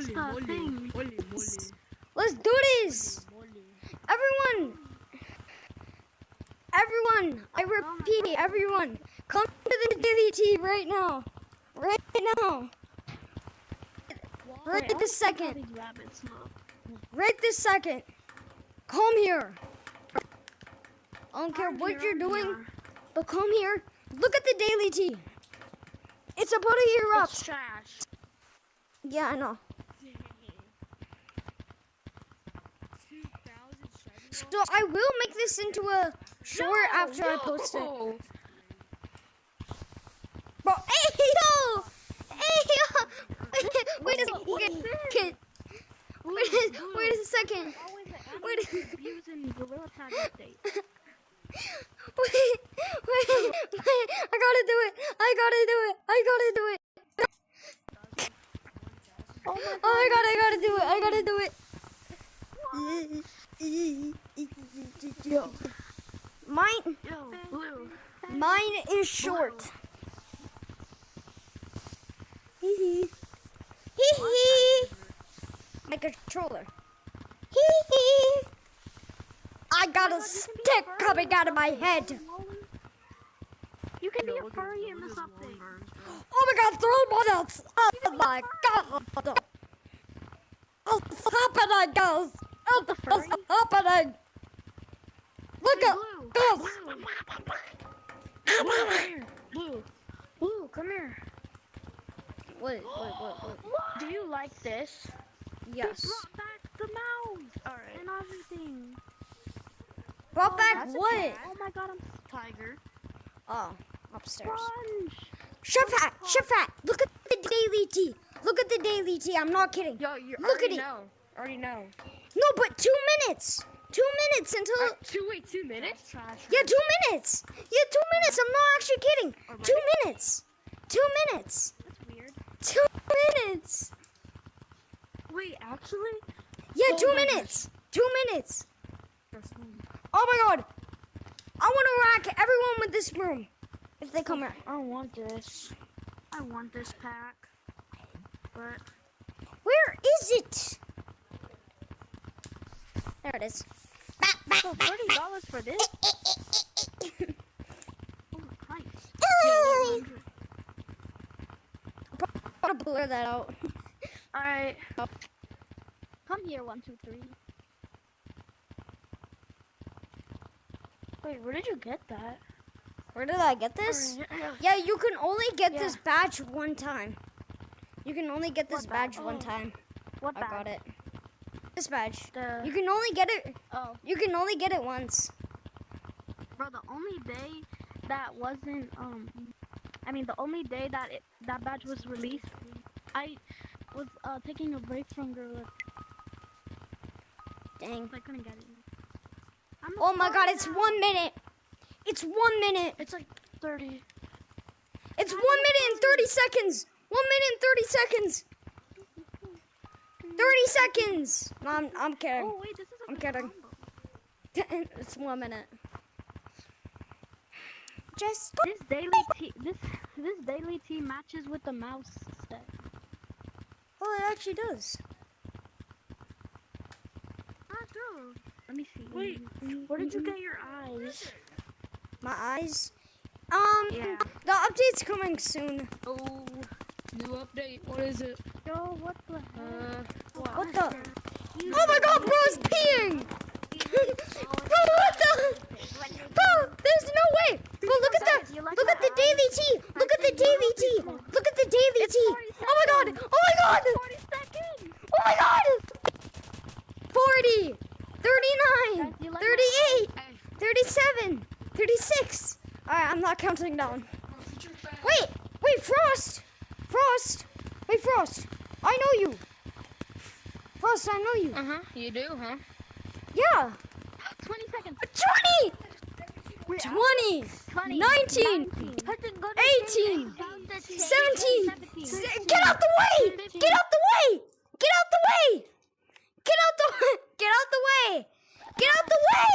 the thing. Let's do this. Everyone, I repeat, everyone, come to the daily tea right now. Right now. Right this second. Right this second. Come here. I don't care what you're doing, but come here. Look at the daily tea. It's about a year up. It's trash. Yeah, I know. So I will make this into a short after I post it. Bro, hey yo! Hey yo! Wait a second. Wait a second. Using Gorilla Tag update. Wait. I gotta do it. Oh my god, I gotta do it. Yo. Mine is short. Hee hee. My controller. Hee. I got a stick coming out of my head. You can be a furry in this update. Oh my god, throw my nuts. Oh my god. What's happening, guys? What's happening? Look at this. Blue, come here. Wait. Do you like this? Yes. They brought back the mouse and everything. Brought back what? Oh my god, I'm tiger. Oh, upstairs. Sponge. Shafat, look at the daily tea. Look at the daily tea. I'm not kidding. Yo, you look at it. Already know. No, but 2 minutes. 2 minutes until. 2 minutes? Yeah, 2 minutes. Yeah, 2 minutes. I'm not actually kidding. 2 minutes. 2 minutes. That's weird. 2 minutes. Wait, actually? Yeah, 2 minutes. 2 minutes. Oh my god. I want to rack everyone with this broom. If they come here. I don't want this. I want this pack. But. Where is it? There it is. So $30 for this? Oh Christ. I'm gonna blur that out. Alright. Come here, 1, 2, 3. Wait, where did you get that? Where did I get this? Yeah, you can only get this badge one time. You can only get this badge one time. What badge? I got it. This badge. You can only get it. Oh. You can only get it once. Bro, the only day that wasn't the only day that that badge was released, I was taking a break from Gorilla. Dang. So I couldn't get it. Oh my god, it's 1 minute. It's 1 minute. It's like 30. It's 1 minute and 30 seconds. 1 minute and 30 seconds. 30 seconds. No, I'm kidding. Oh wait, this is a I'm kidding. combo. It's 1 minute. Just this daily tea matches with the mouse set. Oh, it actually does. True. Let me see. Wait, where did you get your eyes? My eyes? Yeah. The update's coming soon. Oh, new update. What is it? Yo, what the heck? What the? Oh my god, bro's peeing! Bro, what the? Bro, there's no way! Bro, look at that! Look at the daily tea! Look at the daily tea! Look at the daily tea! Oh my god! Oh my god! 40 seconds! Oh my god! 40! 39! 38! 37! 36! Alright, I'm not counting down. Wait, Frost! Wait, Frost! I know you! Frost, I know you. You do, huh? Yeah! 20 seconds! 20! 20! 19! 18! 17! Get out the way! Get out the way! Get out the way! Get out the way! Get out the way! Get out the way!